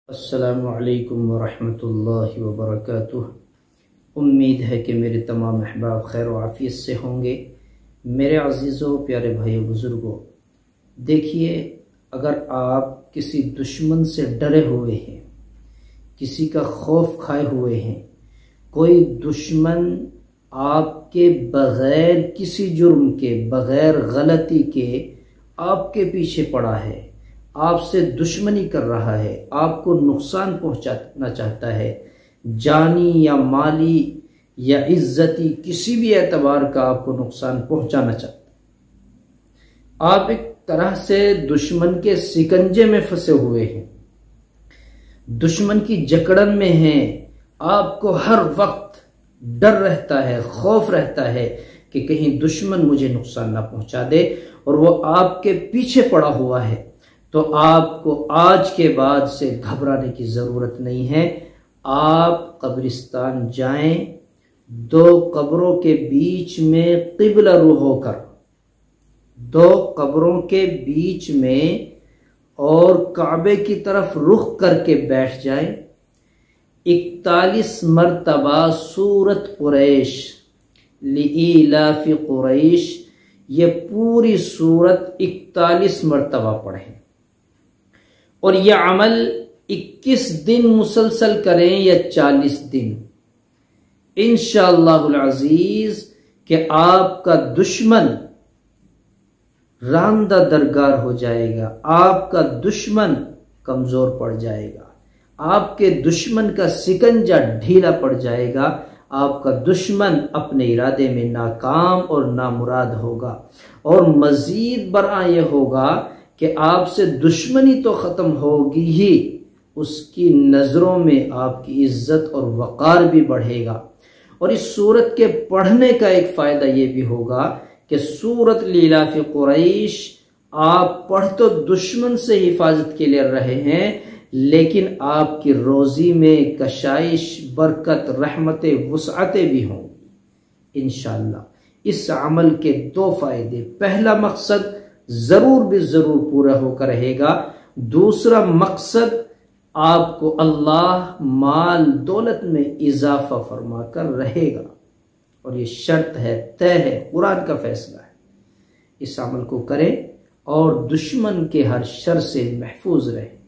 अस्सलामु अलैकुम वरहमतुल्लाहि वबरकातुह। उम्मीद है कि मेरे तमाम अहबाब खैर व आफियत से होंगे। मेरे अज़ीज़ों, प्यारे भाइयों, बुज़ुर्गों, देखिए, अगर आप किसी दुश्मन से डरे हुए हैं, किसी का खौफ खाए हुए हैं, कोई दुश्मन आपके बग़ैर किसी जुर्म के, बग़ैर गलती के आपके पीछे पड़ा है, आपसे दुश्मनी कर रहा है, आपको नुकसान पहुंचाना चाहता है, जानी या माली या इज्जती किसी भी एतबार का आपको नुकसान पहुंचाना चाहता है, आप एक तरह से दुश्मन के सिकंजे में फंसे हुए हैं, दुश्मन की जकड़न में हैं, आपको हर वक्त डर रहता है, खौफ रहता है कि कहीं दुश्मन मुझे नुकसान ना पहुंचा दे, और वो आपके पीछे पड़ा हुआ है, तो आपको आज के बाद से घबराने की ज़रूरत नहीं है। आप कब्रिस्तान जाएं, दो कब्रों के बीच में क़िबला रुख होकर, दो कब्रों के बीच में और काबे की तरफ रुख करके बैठ जाएं। 41 मरतबा सूरत कुरैश, लिईलाफि कुरैश, ये पूरी सूरत 41 मरतबा पढ़ें, और यह अमल 21 दिन मुसलसल करें या 40 दिन। इंशाअल्लाहुल अज़ीज़ कि आपका दुश्मन रांदा दरगार हो जाएगा, आपका दुश्मन कमजोर पड़ जाएगा, आपके दुश्मन का सिकंजा ढीला पड़ जाएगा, आपका दुश्मन अपने इरादे में नाकाम और नामुराद होगा, और मजीद बरआ यह होगा कि आपसे दुश्मनी तो ख़त्म होगी ही, उसकी नज़रों में आपकी इज्जत और वक़ार भी बढ़ेगा। और इस सूरत के पढ़ने का एक फ़ायदा ये भी होगा कि सूरत लिईलाफ़ि कुरैश आप पढ़ तो दुश्मन से हिफाजत के लिए रहे हैं, लेकिन आपकी रोज़ी में कशाइश, बरकत, रहमतें, वुसअतें भी होंगी इंशाअल्लाह। इस अमल के दो फ़ायदे, पहला मकसद जरूर भी जरूर पूरा होकर रहेगा, दूसरा मकसद आपको अल्लाह माल दौलत में इजाफा फरमा कर रहेगा, और ये शर्त है, तय है, कुरान का फैसला है। इस अमल को करें और दुश्मन के हर शर से महफूज रहें।